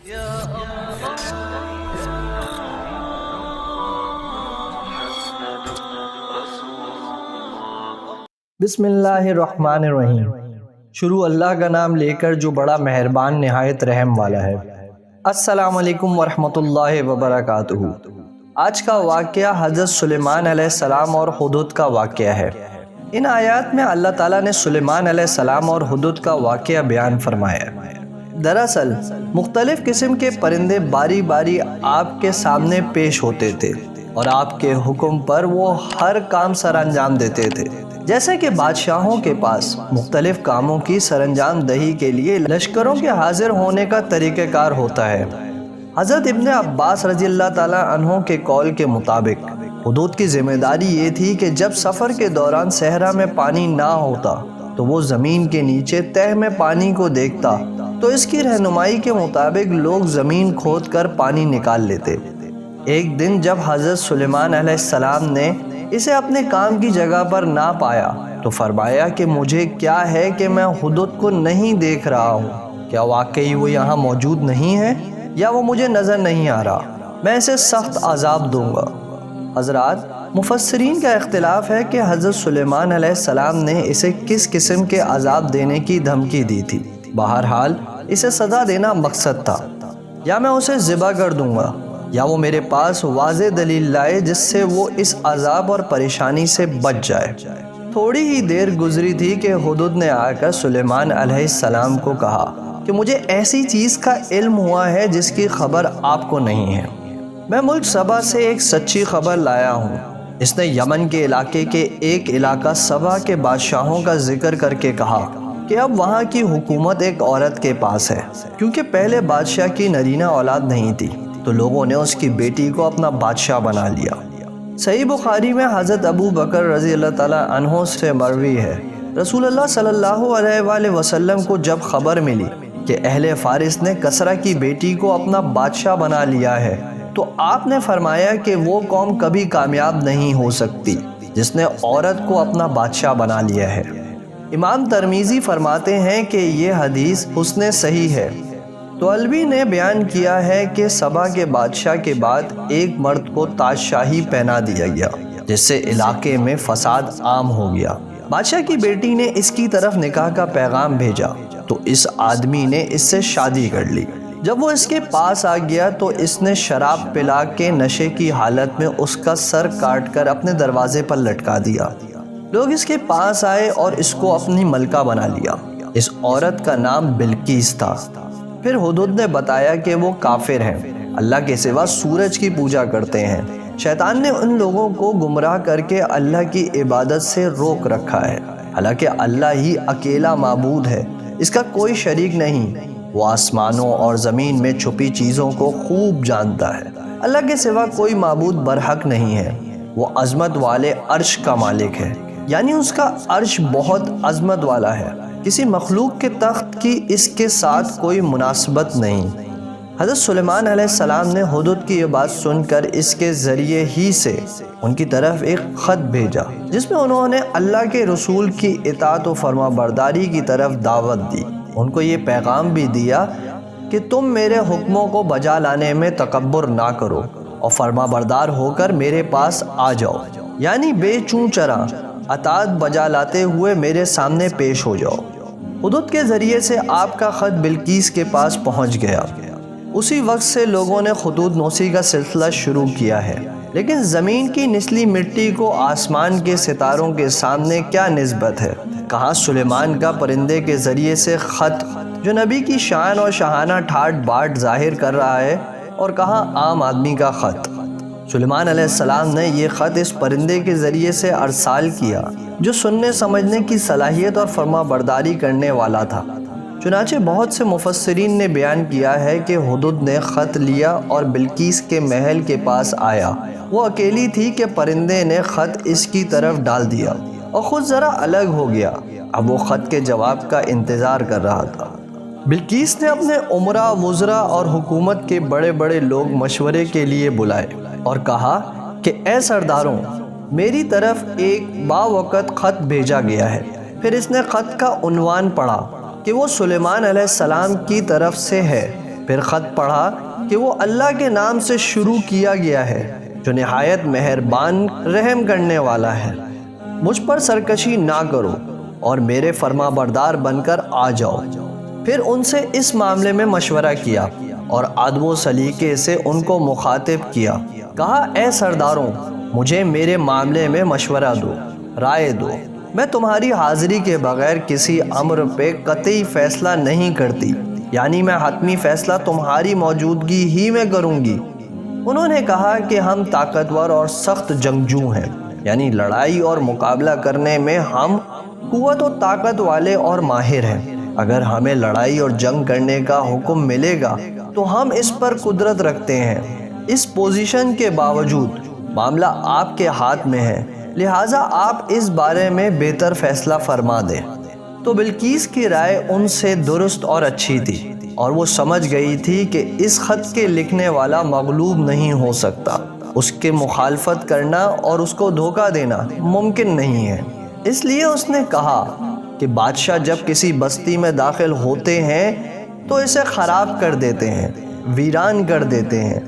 بسم اللہ الرحمن الرحیم۔ شروع اللہ کا نام لے کر جو بڑا مہربان نہایت رحم والا ہے۔ السلام علیکم ورحمۃ اللہ وبرکاتہ۔ آج کا واقعہ حضرت سلیمان علیہ السلام اور ہدہد کا واقعہ ہے۔ ان آیات میں اللہ تعالیٰ نے سلیمان علیہ السلام اور ہدہد کا واقعہ بیان فرمایا ہے۔ دراصل مختلف قسم کے پرندے باری باری آپ کے سامنے پیش ہوتے تھے اور آپ کے حکم پر وہ ہر کام سر انجام دیتے تھے، جیسے کہ بادشاہوں کے پاس مختلف کاموں کی سر انجام دہی کے لیے لشکروں کے حاضر ہونے کا طریقہ کار ہوتا ہے۔ حضرت ابن عباس رضی اللہ تعالیٰ عنہ کے قول کے مطابق ہدہد کی ذمہ داری یہ تھی کہ جب سفر کے دوران صحرا میں پانی نہ ہوتا تو وہ زمین کے نیچے تہہ میں پانی کو دیکھتا تو اس کی رہنمائی کے مطابق لوگ زمین کھود کر پانی نکال لیتے۔ ایک دن جب حضرت سلیمان علیہ السلام نے اسے اپنے کام کی جگہ پر نہ پایا تو فرمایا کہ مجھے کیا ہے کہ میں ہدہد کو نہیں دیکھ رہا ہوں، کیا واقعی وہ یہاں موجود نہیں ہے یا وہ مجھے نظر نہیں آ رہا؟ میں اسے سخت عذاب دوں گا۔ حضرات، مفسرین کا اختلاف ہے کہ حضرت سلیمان علیہ السلام نے اسے کس قسم کے عذاب دینے کی دھمکی دی تھی۔ بہرحال اسے سزا دینا مقصد تھا، یا میں اسے ذبح کر دوں گا یا وہ میرے پاس واضح دلیل لائے جس سے وہ اس عذاب اور پریشانی سے بچ جائے۔ تھوڑی ہی دیر گزری تھی کہ ہدہد نے آ کر سلیمان علیہ السلام کو کہا کہ مجھے ایسی چیز کا علم ہوا ہے جس کی خبر آپ کو نہیں ہے۔ میں ملک سبا سے ایک سچی خبر لایا ہوں۔ اس نے یمن کے علاقے کے ایک علاقہ سبا کے بادشاہوں کا ذکر کر کے کہا کہ اب وہاں کی حکومت ایک عورت کے پاس ہے، کیونکہ پہلے بادشاہ کی نرینہ اولاد نہیں تھی تو لوگوں نے اس کی بیٹی کو اپنا بادشاہ بنا لیا۔ صحیح بخاری میں حضرت ابو بکر رضی اللہ تعالیٰ عنہ سے مروی ہے، رسول اللہ صلی اللہ علیہ وآلہ وسلم کو جب خبر ملی کہ اہل فارس نے کسرا کی بیٹی کو اپنا بادشاہ بنا لیا ہے تو آپ نے فرمایا کہ وہ قوم کبھی کامیاب نہیں ہو سکتی جس نے عورت کو اپنا بادشاہ بنا لیا ہے۔ امام ترمذی فرماتے ہیں کہ یہ حدیث حسن صحیح ہے۔ طولوی نے بیان کیا ہے کہ سبا کے بادشاہ کے بعد ایک مرد کو تاج شاہی پہنا دیا گیا جس سے علاقے میں فساد عام ہو گیا۔ بادشاہ کی بیٹی نے اس کی طرف نکاح کا پیغام بھیجا تو اس آدمی نے اس سے شادی کر لی۔ جب وہ اس کے پاس آ گیا تو اس نے شراب پلا کے نشے کی حالت میں اس کا سر کاٹ کر اپنے دروازے پر لٹکا دیا۔ لوگ اس کے پاس آئے اور اس کو اپنی ملکہ بنا لیا۔ اس عورت کا نام بلقیس تھا۔ پھر ہدہد نے بتایا کہ وہ کافر ہیں، اللہ کے سوا سورج کی پوجا کرتے ہیں۔ شیطان نے ان لوگوں کو گمراہ کر کے اللہ کی عبادت سے روک رکھا ہے، حالانکہ اللہ ہی اکیلا معبود ہے، اس کا کوئی شریک نہیں۔ وہ آسمانوں اور زمین میں چھپی چیزوں کو خوب جانتا ہے۔ اللہ کے سوا کوئی معبود برحق نہیں ہے۔ وہ عظمت والے عرش کا مالک ہے، یعنی اس کا عرش بہت عظمت والا ہے، کسی مخلوق کے تخت کی اس کے ساتھ کوئی مناسبت نہیں۔ حضرت سلیمان علیہ السلام نے ہدہد کی یہ بات سن کر اس کے ذریعے ہی سے ان کی طرف ایک خط بھیجا جس میں انہوں نے اللہ کے رسول کی اطاعت و فرما برداری کی طرف دعوت دی۔ ان کو یہ پیغام بھی دیا کہ تم میرے حکموں کو بجا لانے میں تکبر نہ کرو اور فرما بردار ہو کر میرے پاس آ جاؤ، یعنی بے چوں چرا اطاعت بجا لاتے ہوئے میرے سامنے پیش ہو جاؤ۔ ہدہد کے ذریعے سے آپ کا خط بلقیس کے پاس پہنچ گیا۔ اسی وقت سے لوگوں نے خطوط نویسی کا سلسلہ شروع کیا ہے، لیکن زمین کی نچلی مٹی کو آسمان کے ستاروں کے سامنے کیا نسبت ہے؟ کہاں سلیمان کا پرندے کے ذریعے سے خط جو نبی کی شان اور شاہانہ ٹھاٹ باٹ ظاہر کر رہا ہے، اور کہاں عام آدمی کا خط؟ سلیمان علیہ السلام نے یہ خط اس پرندے کے ذریعے سے ارسال کیا جو سننے سمجھنے کی صلاحیت اور فرما برداری کرنے والا تھا۔ چنانچہ بہت سے مفسرین نے بیان کیا ہے کہ ہدہد نے خط لیا اور بلقیس کے محل کے پاس آیا۔ وہ اکیلی تھی کہ پرندے نے خط اس کی طرف ڈال دیا اور خود ذرا الگ ہو گیا۔ اب وہ خط کے جواب کا انتظار کر رہا تھا۔ بلقیس نے اپنے امراء، وزراء اور حکومت کے بڑے بڑے لوگ مشورے کے لیے بلائے اور کہا کہ اے سرداروں، میری طرف ایک باوقت خط بھیجا گیا ہے۔ پھر اس نے خط کا عنوان پڑھا کہ وہ سلیمان علیہ السلام کی طرف سے ہے۔ پھر خط پڑھا کہ وہ اللہ کے نام سے شروع کیا گیا ہے جو نہایت مہربان رحم کرنے والا ہے۔ مجھ پر سرکشی نہ کرو اور میرے فرما بردار بن کر آ جاؤ۔ پھر ان سے اس معاملے میں مشورہ کیا اور ادب و سلیقے سے ان کو مخاطب کیا۔ کہا اے سرداروں، مجھے میرے معاملے میں مشورہ دو، رائے دو۔ میں تمہاری حاضری کے بغیر کسی امر پہ قطعی فیصلہ نہیں کرتی، یعنی میں حتمی فیصلہ تمہاری موجودگی ہی میں کروں گی۔ انہوں نے کہا کہ ہم طاقتور اور سخت جنگجو ہیں، یعنی لڑائی اور مقابلہ کرنے میں ہم قوت و طاقت والے اور ماہر ہیں۔ اگر ہمیں لڑائی اور جنگ کرنے کا حکم ملے گا تو ہم اس پر قدرت رکھتے ہیں۔ اس پوزیشن کے باوجود معاملہ آپ کے ہاتھ میں ہے، لہٰذا آپ اس بارے میں بہتر فیصلہ فرما دیں۔ تو بلقیس کی رائے ان سے درست اور اچھی تھی، اور وہ سمجھ گئی تھی کہ اس خط کے لکھنے والا مغلوب نہیں ہو سکتا، اس کے مخالفت کرنا اور اس کو دھوکہ دینا ممکن نہیں ہے۔ اس لیے اس نے کہا کہ بادشاہ جب کسی بستی میں داخل ہوتے ہیں تو اسے خراب کر دیتے ہیں، ویران کر دیتے ہیں،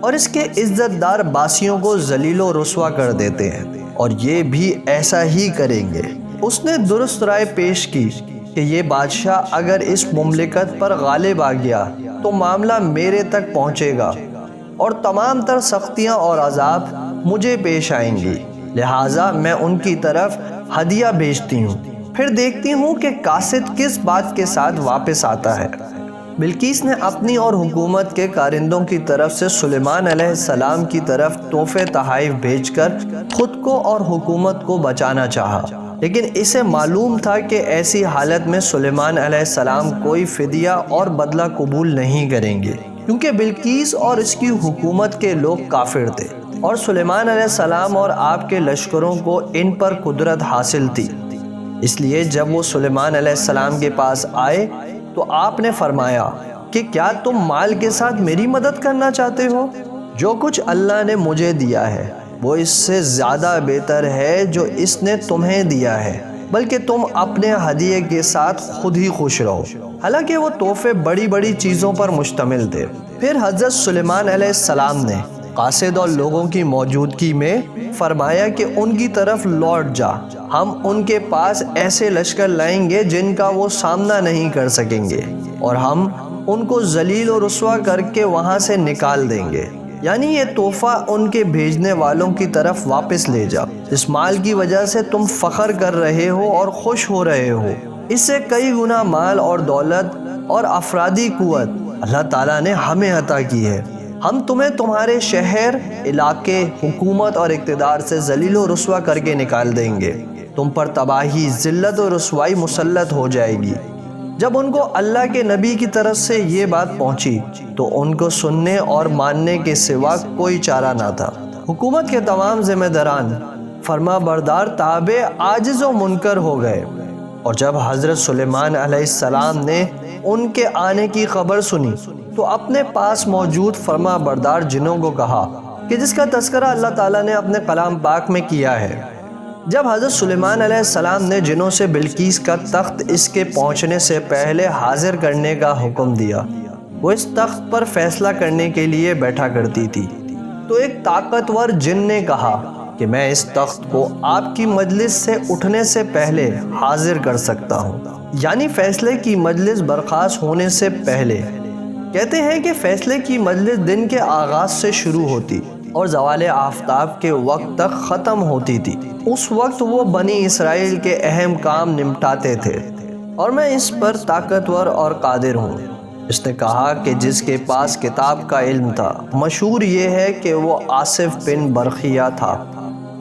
اور اس کے عزت دار باسیوں کو ذلیل و رسوا کر دیتے ہیں، اور یہ بھی ایسا ہی کریں گے۔ اس نے درست رائے پیش کی کہ یہ بادشاہ اگر اس مملکت پر غالب آ گیا تو معاملہ میرے تک پہنچے گا اور تمام تر سختیاں اور عذاب مجھے پیش آئیں گی، لہٰذا میں ان کی طرف ہدیہ بھیجتی ہوں، پھر دیکھتی ہوں کہ قاصد کس بات کے ساتھ واپس آتا ہے۔ بلقیس نے اپنی اور حکومت کے کارندوں کی طرف سے سلیمان علیہ السلام کی طرف تحفے تحائف بھیج کر خود کو اور حکومت کو بچانا چاہا، لیکن اسے معلوم تھا کہ ایسی حالت میں سلیمان علیہ السلام کوئی فدیہ اور بدلہ قبول نہیں کریں گے، کیونکہ بلقیس اور اس کی حکومت کے لوگ کافر تھے، اور سلیمان علیہ السلام اور آپ کے لشکروں کو ان پر قدرت حاصل تھی۔ اس لیے جب وہ سلیمان علیہ السلام کے پاس آئے تو آپ نے فرمایا کہ کیا تم مال کے ساتھ میری مدد کرنا چاہتے ہو؟ جو کچھ اللہ نے مجھے دیا ہے وہ اس سے زیادہ بہتر ہے جو اس نے تمہیں دیا ہے، بلکہ تم اپنے ہدیے کے ساتھ خود ہی خوش رہو۔ حالانکہ وہ تحفے بڑی بڑی چیزوں پر مشتمل تھے۔ پھر حضرت سلیمان علیہ السلام نے قاصد اور لوگوں کی موجودگی میں فرمایا کہ ان کی طرف لوٹ جا، ہم ان کے پاس ایسے لشکر لائیں گے جن کا وہ سامنا نہیں کر سکیں گے، اور ہم ان کو ذلیل و رسوا کر کے وہاں سے نکال دیں گے، یعنی یہ تحفہ ان کے بھیجنے والوں کی طرف واپس لے جا۔ اس مال کی وجہ سے تم فخر کر رہے ہو اور خوش ہو رہے ہو، اس سے کئی گنا مال اور دولت اور افرادی قوت اللہ تعالیٰ نے ہمیں عطا کی ہے۔ ہم تمہیں تمہارے شہر، علاقے، حکومت اور اقتدار سے ذلیل و رسوا کر کے نکال دیں گے، تم پر تباہی، ذلت و رسوائی مسلط ہو جائے گی۔ جب ان کو اللہ کے نبی کی طرف سے یہ بات پہنچی تو ان کو سننے اور ماننے کے سوا کوئی چارہ نہ تھا۔ حکومت کے تمام ذمہ داران فرما بردار تابع، عاجز و منکر ہو گئے، اور جب حضرت سلیمان علیہ السلام نے ان کے آنے کی خبر سنی تو اپنے پاس موجود فرما بردار جنوں کو کہا کہ جس کا تذکرہ اللہ تعالیٰ نے اپنے کلام پاک میں کیا ہے۔ جب حضرت سلیمان علیہ السلام نے جنوں سے بلقیس کا تخت اس کے پہنچنے سے پہلے حاضر کرنے کا حکم دیا، وہ اس تخت پر فیصلہ کرنے کے لیے بیٹھا کرتی تھی، تو ایک طاقتور جن نے کہا کہ میں اس تخت کو آپ کی مجلس سے اٹھنے سے پہلے حاضر کر سکتا ہوں، یعنی فیصلے کی مجلس برخاست ہونے سے پہلے۔ کہتے ہیں کہ فیصلے کی مجلس دن کے آغاز سے شروع ہوتی اور زوال آفتاب کے وقت تک ختم ہوتی تھی۔ اس وقت وہ بنی اسرائیل کے اہم کام نمٹاتے تھے، اور میں اس پر طاقتور اور قادر ہوں۔ اس نے کہا کہ جس کے پاس کتاب کا علم تھا، مشہور یہ ہے کہ وہ آصف بن برخیہ تھا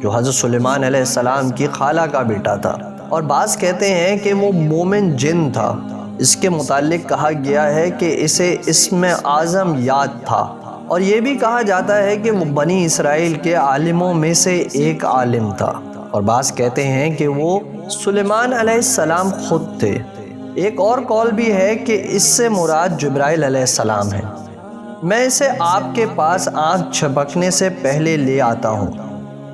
جو حضرت سلیمان علیہ السلام کی خالہ کا بیٹا تھا، اور بعض کہتے ہیں کہ وہ مومن جن تھا۔ اس کے متعلق کہا گیا ہے کہ اسے اسم اعظم یاد تھا، اور یہ بھی کہا جاتا ہے کہ وہ بنی اسرائیل کے عالموں میں سے ایک عالم تھا، اور بعض کہتے ہیں کہ وہ سلیمان علیہ السلام خود تھے۔ ایک اور قول بھی ہے کہ اس سے مراد جبرائیل علیہ السلام ہے۔ میں اسے آپ کے پاس آنکھ جھپکنے سے پہلے لے آتا ہوں،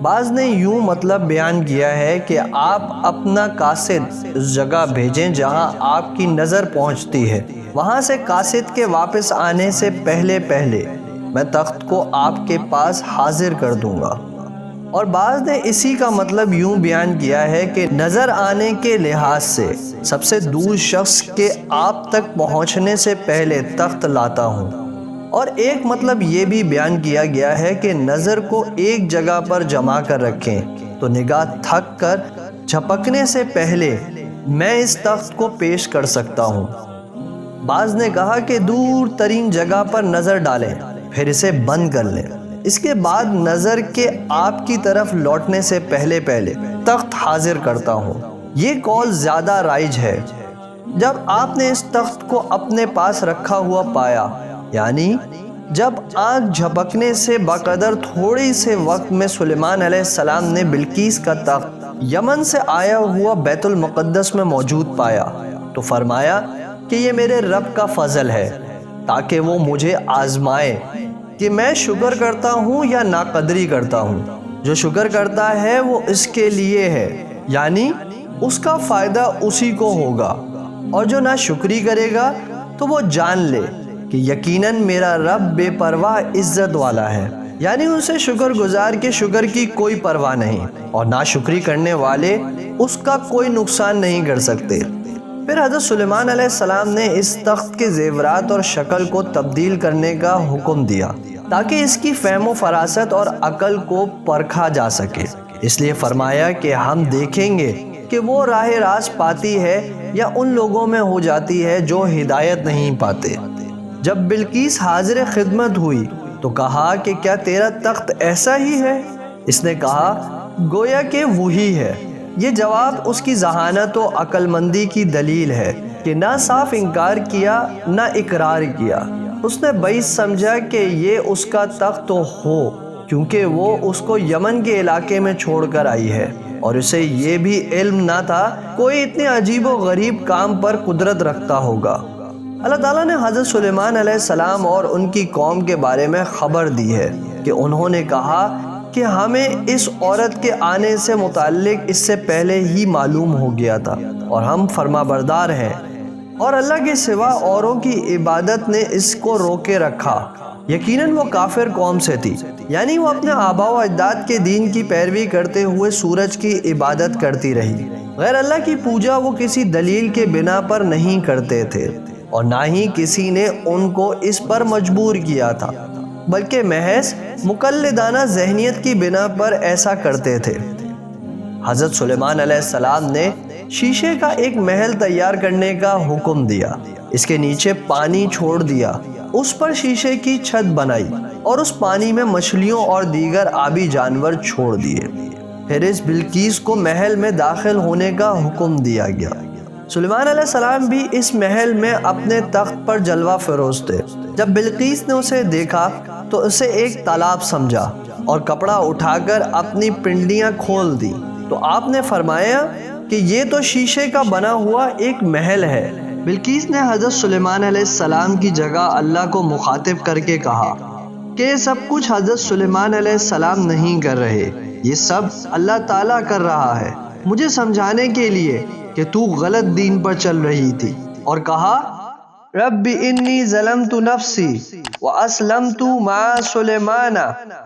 بعض نے یوں مطلب بیان کیا ہے کہ آپ اپنا قاصد اس جگہ بھیجیں جہاں آپ کی نظر پہنچتی ہے، وہاں سے قاصد کے واپس آنے سے پہلے میں تخت کو آپ کے پاس حاضر کر دوں گا۔ اور بعض نے اسی کا مطلب یوں بیان کیا ہے کہ نظر آنے کے لحاظ سے سب سے دور شخص کے آپ تک پہنچنے سے پہلے تخت لاتا ہوں۔ اور ایک مطلب یہ بھی بیان کیا گیا ہے کہ نظر کو ایک جگہ پر جمع کر رکھیں تو نگاہ تھک کر جھپکنے سے پہلے میں اس تخت کو پیش کر سکتا ہوں۔ بعض نے کہا کہ دور ترین جگہ پر نظر ڈالیں، پھر اسے بند کر لیں، اس کے بعد نظر کے آپ کی طرف لوٹنے سے پہلے تخت حاضر کرتا ہوں۔ یہ قول زیادہ رائج ہے۔ جب آپ نے اس تخت کو اپنے پاس رکھا ہوا پایا، یعنی جب آنکھ جھپکنے سے بقدر تھوڑی سے وقت میں سلیمان علیہ السلام نے بلقیس کا تخت یمن سے آیا ہوا بیت المقدس میں موجود پایا تو فرمایا کہ یہ میرے رب کا فضل ہے تاکہ وہ مجھے آزمائے کہ میں شکر کرتا ہوں یا ناقدری کرتا ہوں۔ جو شکر کرتا ہے وہ اس کے لیے ہے، یعنی اس کا فائدہ اسی کو ہوگا، اور جو ناشکری کرے گا تو وہ جان لے کہ یقیناً میرا رب بے پرواہ عزت والا ہے، یعنی اسے شکر گزار کے شکر کی کوئی پرواہ نہیں، اور ناشکری کرنے والے اس کا کوئی نقصان نہیں کر سکتے۔ پھر حضرت سلیمان علیہ السلام نے اس تخت کے زیورات اور شکل کو تبدیل کرنے کا حکم دیا تاکہ اس کی فہم و فراست اور عقل کو پرکھا جا سکے۔ اس لیے فرمایا کہ ہم دیکھیں گے کہ وہ راہ راست پاتی ہے یا ان لوگوں میں ہو جاتی ہے جو ہدایت نہیں پاتے۔ جب بلقیس حاضر خدمت ہوئی تو کہا کہ کیا تیرا تخت ایسا ہی ہے؟ اس نے کہا گویا کہ وہی ہے۔ یہ جواب اس کی ذہانت و عقل مندی کی دلیل ہے کہ نہ صاف انکار کیا نہ اقرار کیا۔ اس نے بعید سمجھا کہ یہ اس کا تخت تو ہو، کیونکہ وہ اس کو یمن کے علاقے میں چھوڑ کر آئی ہے، اور اسے یہ بھی علم نہ تھا کوئی اتنے عجیب و غریب کام پر قدرت رکھتا ہوگا۔ اللہ تعالیٰ نے حضرت سلیمان علیہ السلام اور ان کی قوم کے بارے میں خبر دی ہے کہ انہوں نے کہا کہ ہمیں اس عورت کے آنے سے متعلق اس سے پہلے ہی معلوم ہو گیا تھا، اور ہم فرما بردار ہیں، اور اللہ کے سوا اوروں کی عبادت نے اس کو روکے رکھا۔ یقیناً وہ کافر قوم سے تھی، یعنی وہ اپنے آباء و اجداد کے دین کی پیروی کرتے ہوئے سورج کی عبادت کرتی رہی۔ غیر اللہ کی پوجا وہ کسی دلیل کے بنا پر نہیں کرتے تھے، اور نہ ہی کسی نے ان کو اس پر مجبور کیا تھا، بلکہ محض مقلدانہ ذہنیت کی بنا پر ایسا کرتے تھے۔ حضرت سلیمان علیہ السلام نے شیشے کا ایک محل تیار کرنے کا حکم دیا، اس کے نیچے پانی چھوڑ دیا، اس پر شیشے کی چھت بنائی اور اس پانی میں مچھلیوں اور دیگر آبی جانور چھوڑ دیے۔ پھر اس بلقیس کو محل میں داخل ہونے کا حکم دیا گیا۔ سلیمان علیہ السلام بھی اس محل میں اپنے تخت پر جلوہ فروز تھے۔ جب بلقیس نے اسے دیکھا تو اسے ایک تالاب سمجھا اور کپڑا اٹھا کر اپنی پنڈلیاں کھول دی، تو آپ نے فرمایا کہ یہ تو شیشے کا بنا ہوا ایک محل ہے۔ بلقیس نے حضرت سلیمان علیہ السلام کی جگہ اللہ کو مخاطب کر کے کہا کہ یہ سب کچھ حضرت سلیمان علیہ السلام نہیں کر رہے، یہ سب اللہ تعالیٰ کر رہا ہے، مجھے سمجھانے کے لیے کہ تو غلط دین پر چل رہی تھی۔ اور کہا رب انی ظلمت نفسی واسلمت مع سلیمان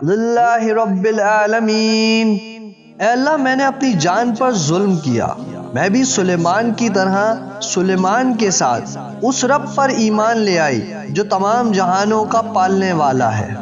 للہ رب العالمین۔ اے اللہ، میں نے اپنی جان پر ظلم کیا، میں بھی سلیمان کی طرح سلیمان کے ساتھ اس رب پر ایمان لے آئی جو تمام جہانوں کا پالنے والا ہے۔